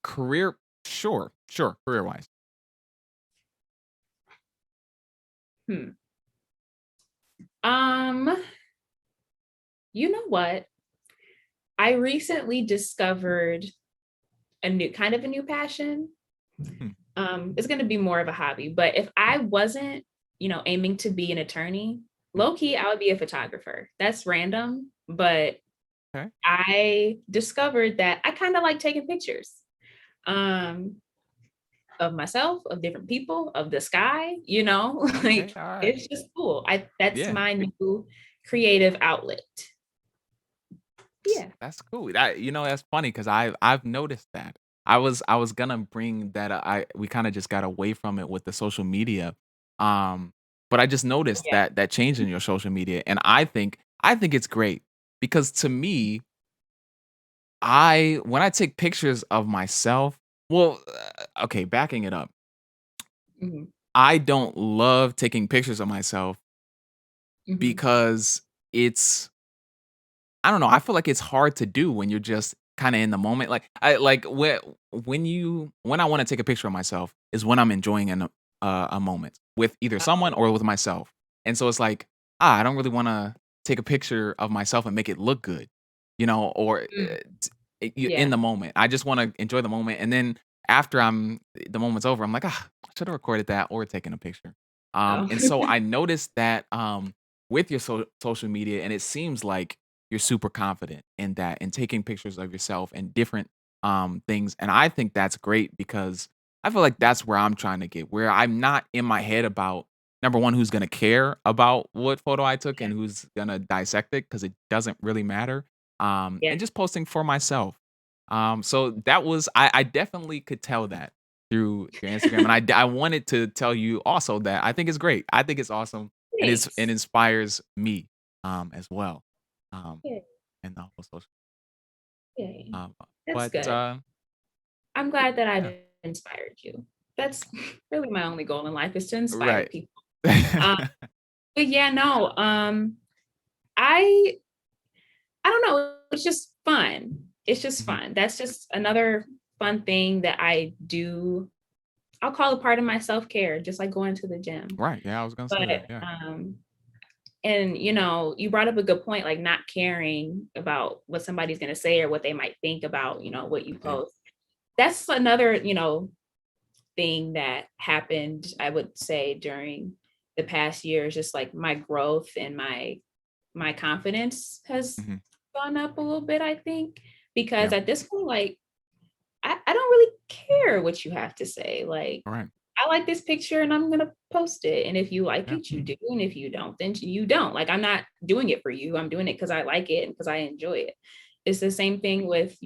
Career, sure, sure, career-wise. Hmm. Um, you know what? I recently discovered a new passion. Hmm, It's gonna be more of a hobby, but if I wasn't, aiming to be an attorney, hmm, low key, I would be a photographer. That's random, but okay, I discovered that I kind of like taking pictures um of myself, of different people, of the sky, okay, like alright. it's just cool. I That's Yeah, my new creative outlet. Yeah. that's cool. That's funny because I've noticed that. I was gonna bring that we kinda just got away from it with the social media, um, but I just noticed Yeah. that change in your social media, and I think it's great because to me, I when I take pictures of myself, well, okay, backing it up, Mhm. I don't love taking pictures of myself Mhm. because it's I don't know, I feel like it's hard to do when you're just kinda in the moment, when I wanna take a picture of myself is when I'm enjoying a moment with either someone Oh, or with myself, and so it's like, I don't really wanna take a picture of myself and make it look good, or, mm, in yeah. the moment. I just wanna enjoy the moment, and then after the moment's over, I'm like, I should have recorded that or taken a picture." Oh. And so I noticed that, with your social media, and it seems like you're super confident in that and taking pictures of yourself and different things. And I think that's great because I feel like that's where I'm trying to get, where I'm not in my head about, number 1, who's gonna care about what photo I took Yeah. and who's gonna dissect it because it doesn't really matter, Yeah. and just posting for myself. So that was I definitely could tell that through your Instagram, and I wanted to tell you also that I think it's great. I think it's awesome, and it Thanks. inspires me, as well, um, Yeah. and the whole social Yeah. um, That's but, good. I'm glad that yeah. I've inspired you. That's really my only goal in life is to inspire Right. people. Um, but yeah, no, I I don't know. It's just fun. It's just Mhm. fun. That's just another fun thing that I do. I'll call it part of my self-care, just like going to the gym. Right, yeah, I was gonna say that, But yeah. and you brought up a good point, like not caring about what somebody's gonna say or what they might think about, what you I did. post. That's another, thing that happened, I would say, during the past years, just like my growth and my confidence has Mhm. gone up a little bit, I think, because Yeah, at this point, like I don't really care what you have to say. Like, right. I like this picture and I'm gonna post it. And if you like Yeah, it, you do. And if you don't, then you don't. Like, I'm not doing it for you. I'm doing it because I like it and because I enjoy it. It's the same thing with,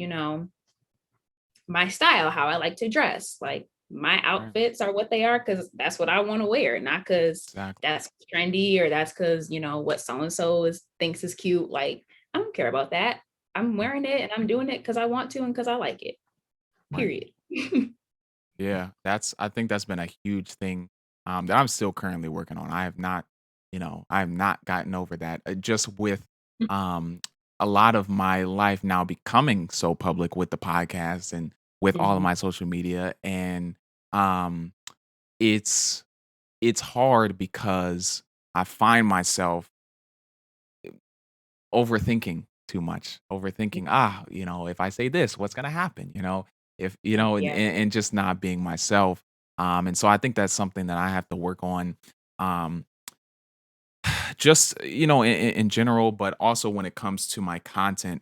my style, how I like to dress. Like my right. outfits are what they are because that's what I want to wear, not because Exactly. that's trendy or that's because what so and so is thinks is cute. Like I don't care about that. I'm Mm, wearing it and I'm doing it because I want to and because I like it. right. Period. Yeah, I think that's been a huge thing, that I'm still currently working on. I have not gotten over that, just with, um, a lot of my life now becoming so public with the podcast and with all of Mhm. my social media, and, um, it's it's hard because I find myself overthinking too much, overthinking, if I say this, what's gonna happen? If Yeah, and just not being myself. And so I think that's something that I have to work on, um, just in general, but also when it comes to my content.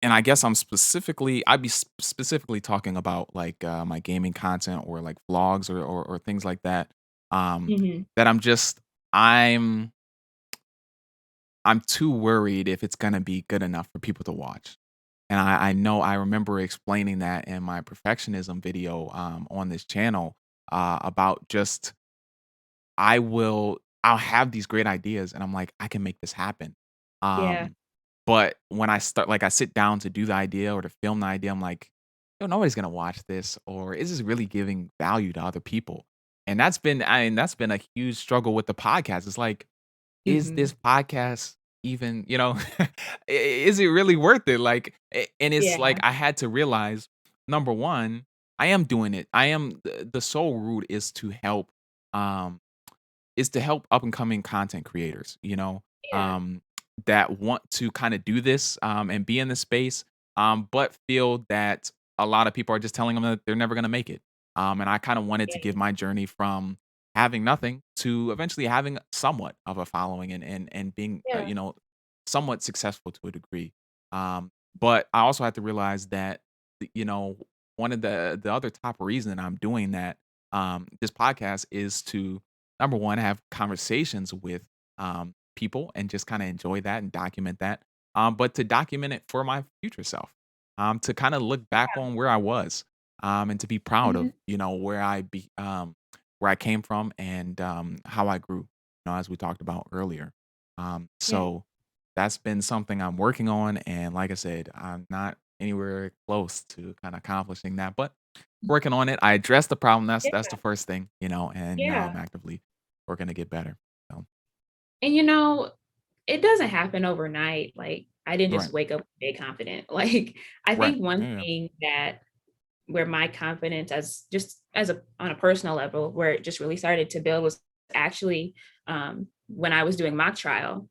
And I guess I'd be specifically talking about like my gaming content or like vlogs or things like that. Um, mhm, that I'm I'm too worried if it's gonna be good enough for people to watch. And I know I remember explaining that in my perfectionism video, on this channel, about just I'll have these great ideas and I'm like, "I can make this happen." yeah, Um, but when I sit down to do the idea or to film the idea, I'm like, "Yo, nobody's gonna watch this," or, "Is this really giving value to other people?" And that's been a huge struggle with the podcast. It's like, is mhm, this podcast even, is it really worth it? Like, and it's like yeah, I had to realize, number one, I am doing it. The sole root um, is to help up and coming content creators, yeah, that want to kind of do this, and be in the space, but feel that a lot of people are just telling them that they're never going to make it. And I kind of wanted to give yeah, my journey from having nothing to eventually having somewhat of a following and being, yeah, somewhat successful to a degree. But I also had to realize that, you know, one of the other top reason I'm doing that, this podcast is to, number one, have conversations with, people and just kind of enjoy that and document that. But to document it for my future self, to kind of look back on where I was, and to be proud of, mhm, where I came from and, how I grew, as we talked about earlier. yeah, So that's been something I'm working on. And like I said, I'm not anywhere close to kind of accomplishing that, but working on it. I addressed the problem. That's yeah, the first thing, and now I'm yeah. actively working to get better. So And it doesn't happen overnight. Like I didn't right, just wake up one day confident. Like I right, think one yeah, yeah. thing that where my confidence as just as a on a personal level, where it just really started to build was actually when I was doing mock trial.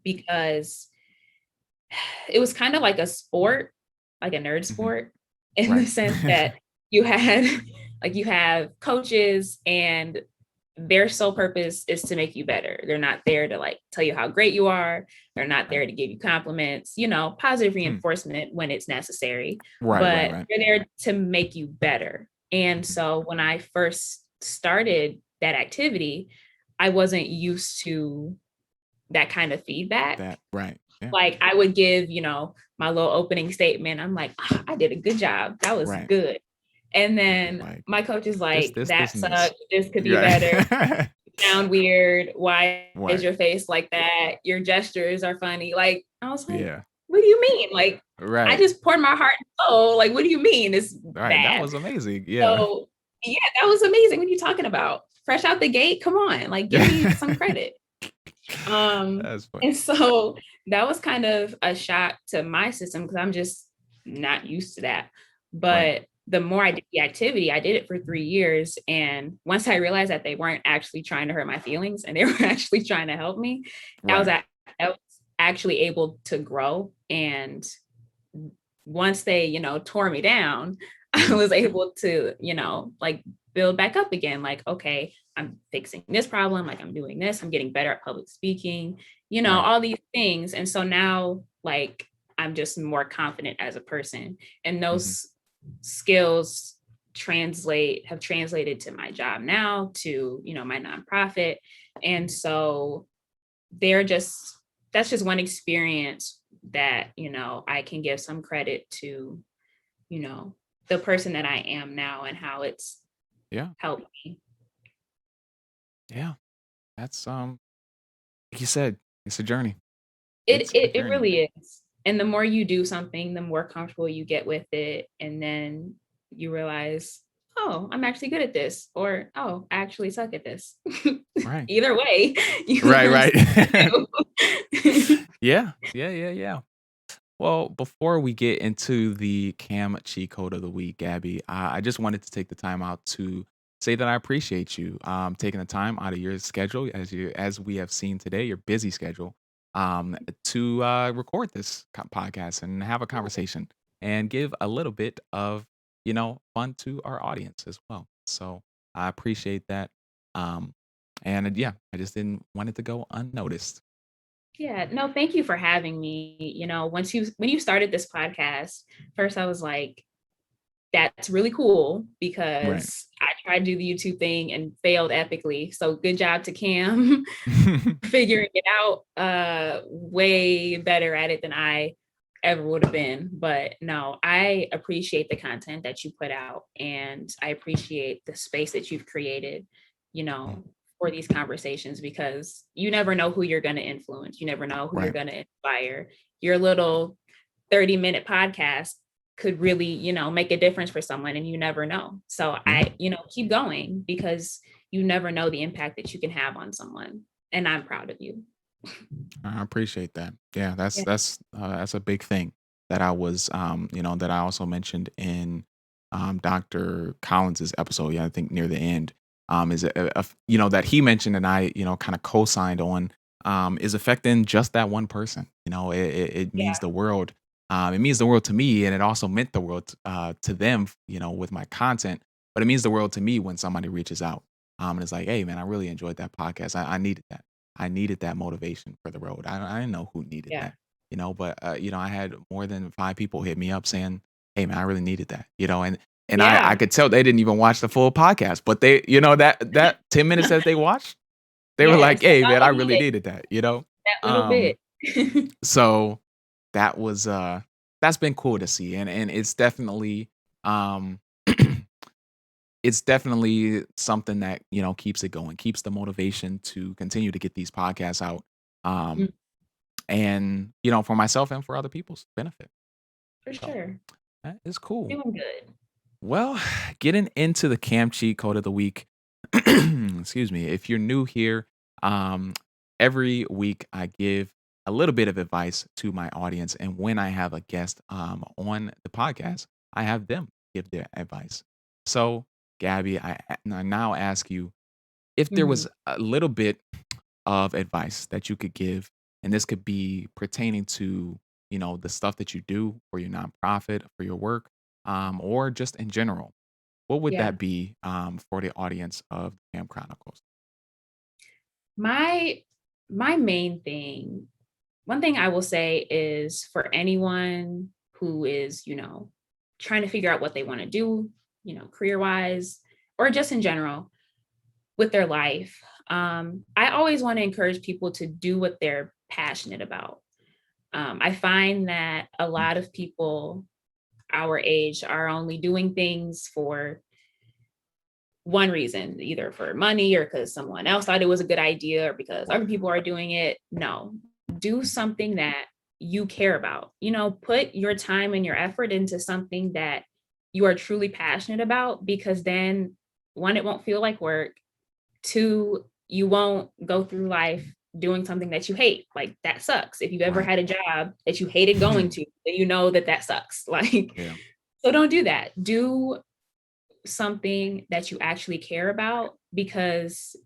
Because it was kind of like a sport, like a nerd Mhm, sport, in the right, sense that you had like you have coaches and their sole purpose is to make you better. They're not there to like tell you how great you are. They're not Right. there to give you compliments, positive Hmm. reinforcement when it's necessary, Right, right, but right. they're there to make you better. And Mhm. so when I first started that activity, I wasn't used to that kind of feedback. That right. Yeah. Like I would give, my little opening statement. I'm like, "Ah, I did a good job. That was Right. good." And And they're then like, my coach is this, like, this, this, that and this. sucks. This could be better. Right. Sound weird. Why is Right. your face like that? Your gestures are funny. Like, I was like, Yeah. what do you mean? Like, I Right. just poured my heart and soul. Like, what do you mean it's Right. That bad? was amazing. Yeah. So, yeah, that was amazing. What are you talking about? Fresh out the gate? Come on. Like, give me some credit. That's funny. And so that was kind of a shock to my system because I'm just not used to that. Right. But the more I did the activity, I did it for 3 years. And once I realized that they weren't actually trying to hurt my feelings and they were actually trying to help me, I was, Right. at, I was actually able to grow. And once they, tore me down, I Mhm. was able to, like build back up again. Like, okay, I'm fixing this problem. Like, I'm doing this. I'm getting better at public speaking, Right. all these things. And so now, like, I'm just more confident as a person. And Mhm. those skills have translated to my job now, to, my nonprofit. And so they're just, that's just one experience that, I can give some credit to, you know, the person that I am now and how it's Yeah. helped me. Yeah. That's like you said, it's a journey. It It's a it, it journey. really is. And the more you do something, the more comfortable you get with it. And then you realize, oh, I'm actually good at this, or oh, I actually suck at this. Right. Either way, you Right, learn right. something new. Yeah. Yeah, yeah, yeah. Well, before we get into the Cam cheat code of the week, Gabby, I just wanted to take the time out to say that I appreciate you taking the time out of your schedule, as we have seen today, your busy schedule, to record this podcast and have a conversation and give a little bit of fun to our audience as well. So I appreciate that, um, and yeah, I just didn't want it to go unnoticed. Yeah, no, thank you for having me. When you started this podcast, first I was like, that's really cool Right. because I tried to do the YouTube thing and failed epically. So good job to Cam figuring it out. Way better at it than I ever would have been. But no, I appreciate the content that you put out and I appreciate the space that you've created, you Mm, know, for these conversations because you never know who you're going to influence. You never know who you're right. going to inspire. Your little 30-minute podcast could really, make a difference for someone and you never know. So Yeah. keep going because you never know the impact that you can have on someone. And I'm proud of you. I appreciate that. Yeah, Yeah. that's a big thing that I was that I also mentioned in Dr. Collins's episode. Yeah, I think near the end is that he mentioned and I kind of co-signed on is affecting just that one person. It means Yeah. the world. It means the world to me, and it also meant the world to them. With my content, but it means the world to me when somebody reaches out and it's like, "Hey, man, I really enjoyed that podcast. I needed that." I needed that motivation for the road. I didn't know who needed Yeah. that, but I had more than 5 people hit me up saying, "Hey man, I really needed that," and I Yeah. could tell they didn't even watch the full podcast, but they, that 10 minutes that they watched, they were like, Yes. Like "Hey man, all I I really needed, needed that." that little Um, bit. so that was that's been cool to see, and um it's definitely something that keeps it going, keeps the motivation to continue to get these podcasts out. Mm, Um, and for myself and for other people's benefit. for So sure. that is cool. Doing good. Well, getting into the Cam cheat code of the week. Excuse me. If you're new here, um, every week I give a little bit of advice to my audience, and when I have a guest on the podcast, I have them give their advice. So, Gabby, I now ask you if there Mhm. was a little bit of advice that you could give, and this could be pertaining to, the stuff that you do for your nonprofit, for your work, or just in general. What would Yeah. that be for the audience of Cam Chronicles? My my main thing, one thing I will say is for anyone who is, trying to figure out what they want to do, career-wise or just in general with their life. I always want to encourage people to do what they're passionate about. I find that a Mm, lot of people our age are only doing things for one reason, either for money or because someone else thought it was a good idea or because other people are doing it. No, do something that you care about. Put your time and your effort into something that you are truly passionate about, because then one, it won't feel like work. Two, you won't go through life doing something that you hate. Like that sucks. If you've ever right. had a job that you hated going to, then you know that that sucks. Like, Yeah. so don't do that. Do something that you actually care about, because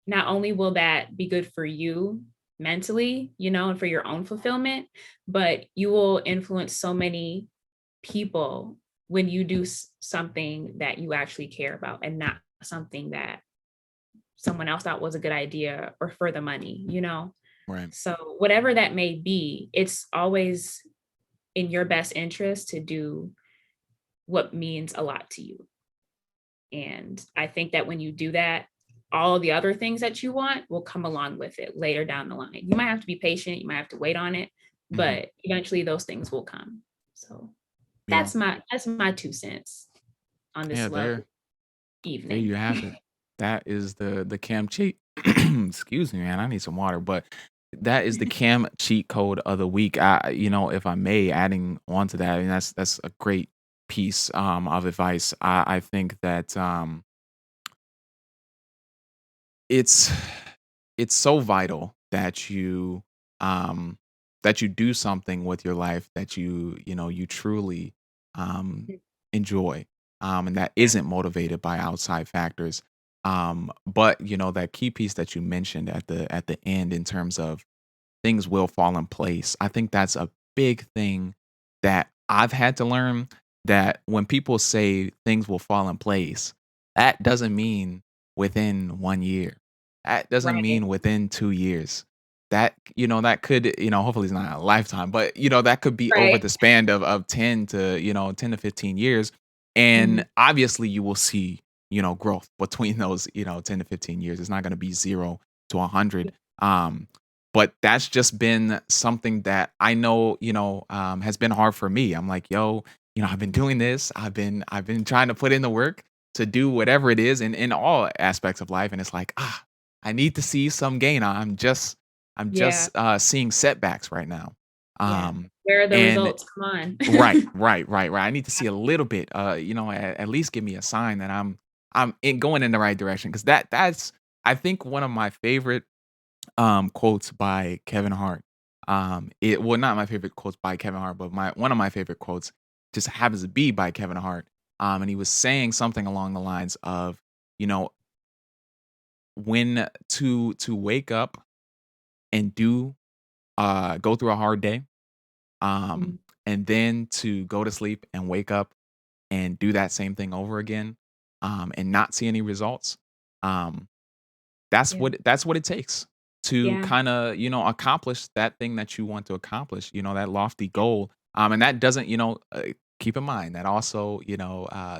not only will that be good for you mentally, and for your own fulfillment, but you will influence so many people when you do something that you actually care about and not something that someone else thought was a good idea or for the money. Right. So, whatever that may be, it's always in your best interest to do what means a lot to you. And I think that when you do that, all the other things that you want will come along with it later down the line. You might have to be patient, you might have to wait on it, Mhm. but eventually those things will come. So Yeah. that's my 2 cents on Yeah, this lovely there evening. you have it. That is the cam cheat. Excuse me, man. I need some water, but that is the cam cheat code of the week. If I may, adding on to that, I mean, that's a great piece of advice. I think that it's it's so vital um that you do something with your life that you truly um enjoy, and that Yeah, isn't motivated by outside factors. But that key piece that you mentioned at the end, in terms of things will fall in place. I think that's a big thing that I've had to learn, that when people say things will fall in place, that doesn't mean within 1 year. That doesn't right, mean within 2 years. That could, hopefully it's not a lifetime, but that could be over right. the span of 10 to, 10 to 15 years. Mhm. And obviously you will see, growth between those, 10 to 15 years. It's not going to be 0 to 100. But that's just been something that I know, has been hard for me. I'm like, yo, I've been doing this. I've been trying to put in the work to do whatever it is in all aspects of life. And it's like, I need to see some gain. I'm Yeah, just seeing setbacks right now. yeah. Um Where are the and results? Come on. right, right, right, right. I need to see a little bit, at least give me a sign that going in the right direction. Cause that's I think one of my favorite quotes by Kevin Hart. It well, not my favorite quotes by Kevin Hart, but my one of my favorite quotes just happens to be by Kevin Hart. And he was saying something along the lines of, you know, when to wake up and go through a hard day, Mhm. and then to go to sleep and wake up and do that same thing over again, and not see any results. Um, Yeah, that's what it takes to yeah, kinda, accomplish that thing that you want to accomplish, that lofty yeah, goal. And that doesn't, keep in mind that also,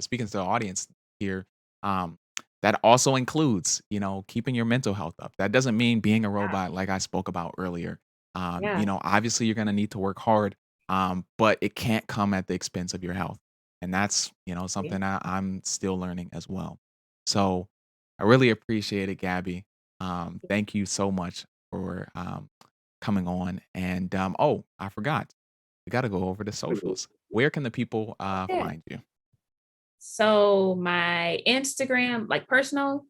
speaking to the audience here, um, that also includes, keeping your mental health up. That doesn't mean being a robot like I spoke about earlier. yeah, Obviously you're gonna need to work hard, but it can't come at the expense of your health. And that's, yeah. something I'm still learning as well. So I really appreciate it, Gabby. Thank you so much for coming on. And oh, I forgot. We got to go over the socials. Where can the people Yeah. find you? So my Instagram, like personal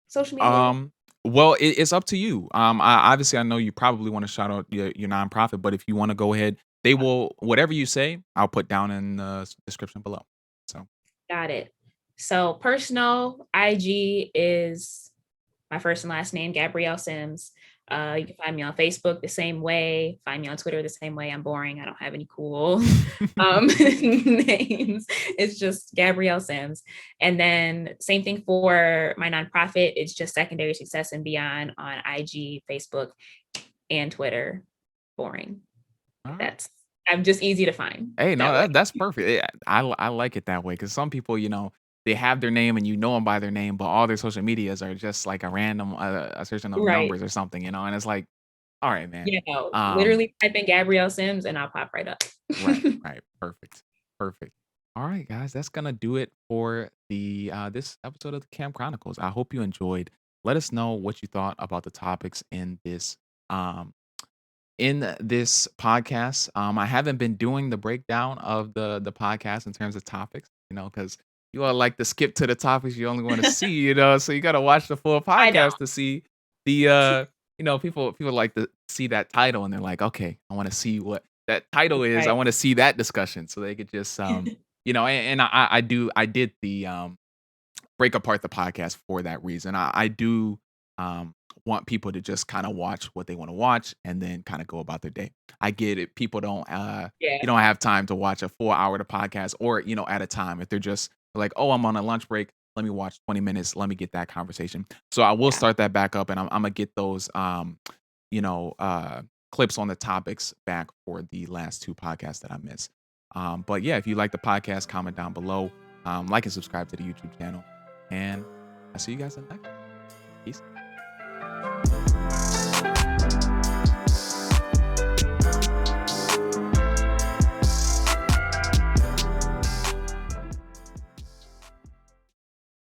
social media. Um, well, it's up to you. I know you probably want to shout out your nonprofit, but if you want to go ahead, they will whatever you say. I'll put down in the description below. So, Got it. So personal IG is my first and last name, Gabrielle Sims. You can find me on Facebook the same way. Find me on Twitter the same way. I'm boring. I don't have any cool names. It's just Gabrielle Sims. And then same thing for my nonprofit. It's just Secondary Success and Beyond on IG, Facebook, and Twitter. Boring. All right. That's I'm just easy to find Hey, no, that way. that's perfect. Yeah, I like it that way because some people, they have their name and you know them by their name, but all their social medias are just like a random assertion of Right. numbers or something, and it's like, all right, man. You know, Um, literally type in Gabrielle Sims and I'll pop right up. right, right, perfect, perfect. All right, guys, that's gonna do it for the this episode of the Camp Chronicles. I hope you enjoyed. Let us know what you thought about the topics um in this podcast. I haven't been doing the breakdown of the podcast in terms of topics, because you all like to skip to the topics you only want to see, so you got to watch the full I don't. podcast to see the people like to see that title and they're like, okay, I want to see what that title is. I Right. want to see that discussion, so they could just and I did the break apart the podcast for that reason. I do want people to just kind of watch what they want to watch and then kind of go about their day. I get it. People don't Yeah. you don't have time to watch a full hour to podcast or at a time. If they're just like, oh, I'm on a lunch break, let me watch 20 minutes, let me get that conversation. So I will Yeah. start that back up and I'm gonna get those you know uh clips on the topics back for the last two podcasts that I missed. But yeah, if you like the podcast, comment down below, like and subscribe to the YouTube channel. And I'll see you guys in the next. Peace.